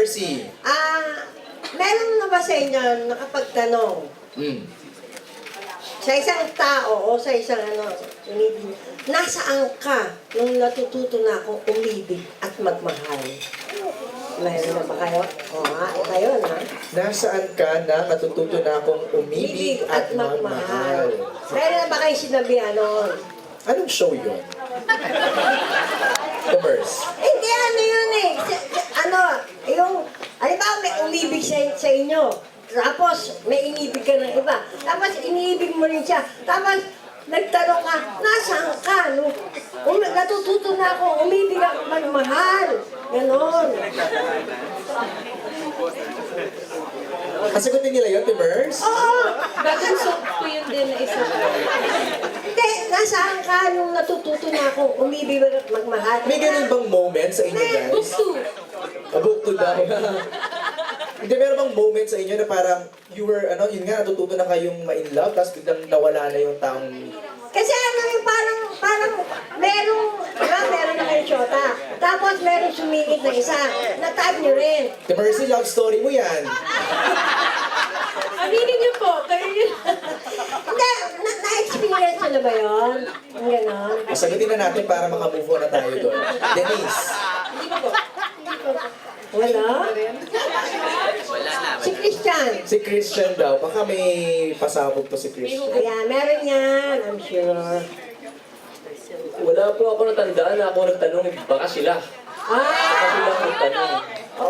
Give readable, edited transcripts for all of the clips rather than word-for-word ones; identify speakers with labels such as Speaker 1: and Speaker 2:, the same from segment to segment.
Speaker 1: Mercy.
Speaker 2: Meron na ba sa inyo nakapagtanong sa isang tao o sa isang umibig, nasaan ka nung natututo na akong umibig at magmahal? Meron na ba kayo? Oo nga, kayo na.
Speaker 1: Nasaan ka na natututo na akong umibig at magmahal?
Speaker 2: Meron na ba kayo sinabihan noon?
Speaker 1: Anong show yun? Commerce.
Speaker 2: Hindi, ano yun eh. Halimbawa may umibig sa inyo. Tapos, may inibig ka ng iba. Tapos, iniibig mo rin siya. Tapos, nagtanong ka, nasaan ka? Natututo na ako, umibig at magmahal. Ganon.
Speaker 1: Kasagutin nila yun, Timers?
Speaker 2: Oo.
Speaker 3: Gagansok ko yun din na isa.
Speaker 2: Hindi, nasaan ka nung natututo na ako, umibig at magmahal?
Speaker 1: May ganun bang moment sa inyo, guys?
Speaker 3: Bukso.
Speaker 1: Abok to daw. Hindi, meron bang moment sa inyo na parang you were, yun nga, natututo na kayong ma-in love, tapos biglang nawala na yung taong...
Speaker 2: Kasi yung parang meron na kayo syota. Tapos meron sumingit na isa. Na-type nyo rin.
Speaker 1: The Mercy, love story mo yan.
Speaker 3: Aminin niyo po. Kayo yun.
Speaker 2: Hindi, na-experience nyo na ba yun? Ang ganon.
Speaker 1: Sagutin na natin para makamove on na tayo doon. Denise.
Speaker 2: Wala? Si Christian.
Speaker 1: Si Christian daw. Baka may pasabog to si Christian.
Speaker 2: Ayan, meron yan, I'm sure.
Speaker 4: Wala po ako natandaan na ako nagtanong, baka sila. Baka sila ang nagtanong.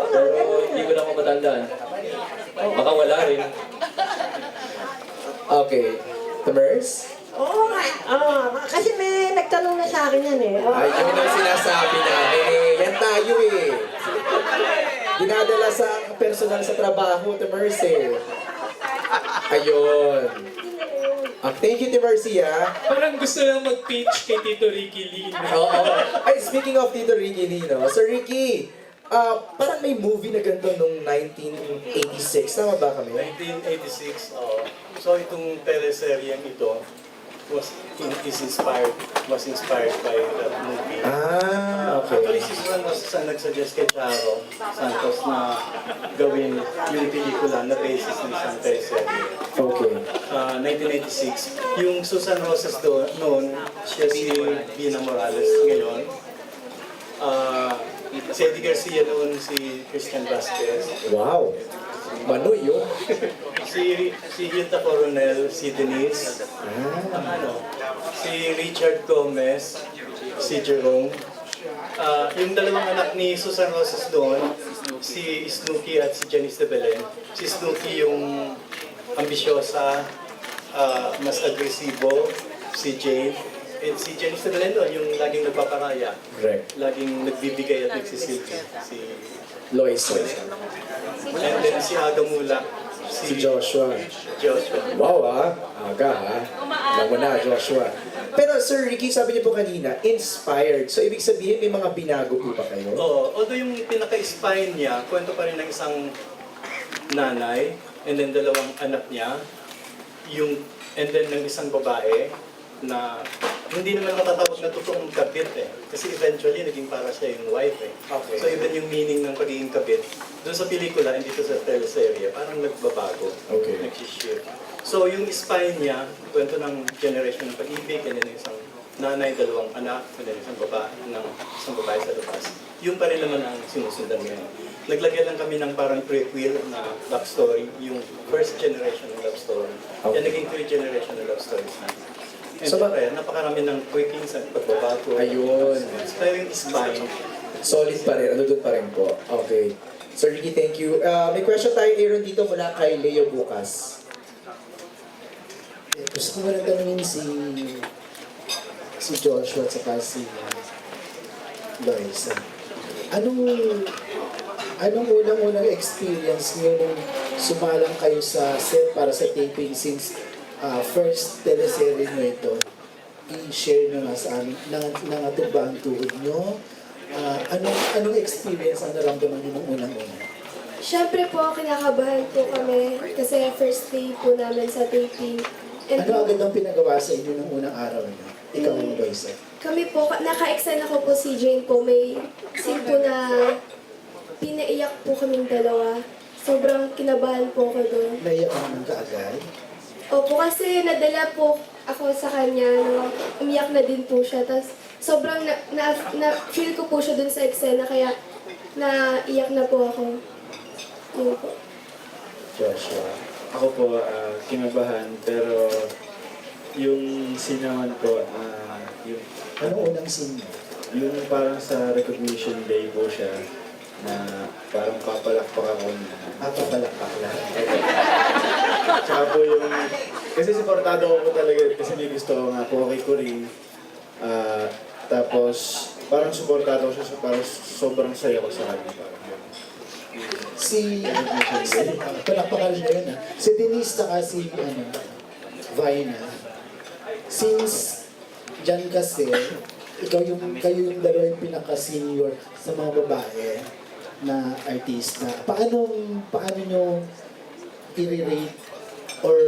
Speaker 4: Pero hindi ko na ako matandaan. Baka wala rin.
Speaker 1: Okay. Tamers?
Speaker 2: Oo nga. Kasi may nagtanong na sa akin yan eh.
Speaker 1: Ay, yun ang sinasabi namin eh. Yan tayo eh. Dinadala sa personal sa trabaho, Tamers eh. Ayun. Thank you, Mercy,
Speaker 5: Parang gusto lang mag-pitch kay Tito Ricky Lee.
Speaker 1: Oo. Ay, speaking of Tito Ricky Lino, Sir Ricky, parang may movie na ganito nung 1986. Tama ba kami?
Speaker 6: 1986, so itong teleseryeng ito was inspired by that movie. Actually,
Speaker 1: Okay.
Speaker 6: si Juan was nag-suggest kay Charo Santos na gawin yung pelikula na basis ng isang teleserye.
Speaker 1: Okay.
Speaker 6: 1986. Yung Susan Rosas noon, siya si Bina Morales ngayon. Si Eddie Garcia noon, si Christian Vasquez.
Speaker 1: Wow. Manoy yun.
Speaker 6: Si Hilda Coronel, si Denise, si Richard Gomez, si Jerome. Yung dalawang anak ni Susan Rosas doon, si Snooki at si Janice de Belen. Si Snooki yung ambisyosa, mas agresibo, si Jane. And si Janice de Belen doon, yung laging nagpaparaya,
Speaker 1: Correct.
Speaker 6: laging nagbibigay at nagsisilbi. Si
Speaker 1: Lois.
Speaker 6: And then si Aga Mula,
Speaker 1: Si Joshua.
Speaker 6: Joshua.
Speaker 1: Wow aga Alam mo na, Joshua. Pero Sir Ricky, sabi niyo po kanina, inspired. So ibig sabihin may mga binago po ba kayo?
Speaker 6: Oo, although yung pinaka-spine niya, kwento pa rin ng isang nanay, and then dalawang anak niya, and then ng isang babae, na hindi naman matatawag na totoong kabit eh. Kasi eventually, naging para siya yung wife eh.
Speaker 1: Okay.
Speaker 6: So even yung meaning ng pagiging kabit, doon sa pelikula, hindi dito sa teleserye, parang nagbabago.
Speaker 1: Okay.
Speaker 6: Nag-shift. So yung spine niya, kwento ng generation ng pag-ibig, and then yung isang nanay, dalawang anak, and then isang babae sa labas. Yung pa rin naman ang sinusundan ngayon. Naglagyan lang kami ng parang prequel na love story, yung first generation ng love story.
Speaker 1: Okay.
Speaker 6: Yan naging 3 generation ng love stories na. And
Speaker 1: So,
Speaker 6: napakarami ng tweakings at pagbabago.
Speaker 1: Ayun.
Speaker 6: Pero yung spine,
Speaker 1: Solid pa rin. Ano doon pa rin po? Okay. Sir Ricky, thank you. May question tayo, Aaron, dito mula kay Leo Bukas.
Speaker 7: Gusto ko lang tanungin si Joshua at saka si Loisa. Anong unang-unang experience niyo nung sumalang kayo sa set para sa taping since first teleserye niyo ito? I-share nyo nga sa amin, nangatog ba ang tuhod nyo? Anong experience ang naramdaman niyo nung unang-una?
Speaker 8: Siyempre po, kinakabahan po kami kasi first day po namin sa taping. And
Speaker 7: Ano agad ang pinagawa sa inyo nung unang araw niyo? Ikaw, Loisa.
Speaker 8: kami po, naka-extend ako po si Jane po, may scene po na pinaiyak po kaming dalawa. Sobrang kinabahan po ako doon.
Speaker 7: Naiyak ka naman kaagad.
Speaker 8: Opo, kasi nadala po ako sa kanya, no, umiyak na din po siya. Tapos sobrang na-feel ko po siya dun sa eksena, kaya naiyak na po ako. Yun po.
Speaker 9: Joshua. Ako po, kinabahan, pero yung sinaman po, yung,
Speaker 7: Anong unang scene mo?
Speaker 9: yung parang sa recognition day po siya, na parang papalakpak ako na.
Speaker 7: Papalakpak lang.
Speaker 9: Tsaka po yung, kasi supportado ako po talaga, kasi may gusto ko nga po kay Corinne. Tapos, parang supportado ko siya, parang sobrang saya ko sa kanya. Parang yun.
Speaker 7: Palakpakan na yun Si Denise taka si Vina. Since dyan kasi, kayo yung dalawa yung pinaka-senior sa mga babae na artista. Paano nyo i-rate or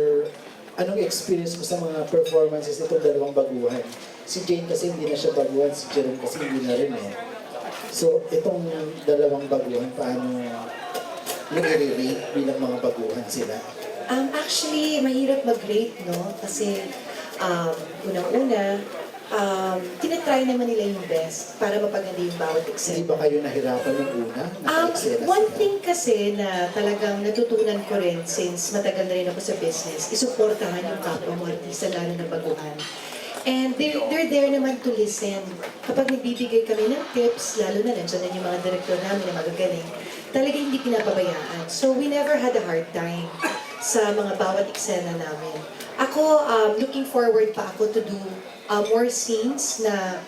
Speaker 7: anong experience mo sa mga performances nitong dalawang baguhan? Si Jane kasi hindi na siya baguhan, si Jerome kasi hindi na rin So, itong dalawang baguhan, paano nyo i-rate bilang mga baguhan sila?
Speaker 10: Actually, mahirap mag-rate, no? Kasi, unang-una, tinatry naman nila yung best para mapaganda yung bawat
Speaker 7: Hindi
Speaker 10: eksena.
Speaker 7: ba kayo nahirapan nung una? Naka-eksena
Speaker 10: One
Speaker 7: sila?
Speaker 10: thing kasi na talagang natutunan ko rin since matagal na rin ako sa business, isuportahan yung kapwa mo artista, lalo na baguhan. And they're there naman to listen. Kapag nagbibigay kami ng tips, lalo na nandiyan na yung mga director namin na magagaling, talaga hindi pinapabayaan. So we never had a hard time sa mga bawat eksena namin. Ako, looking forward pa ako to do more scenes na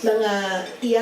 Speaker 10: mga iyak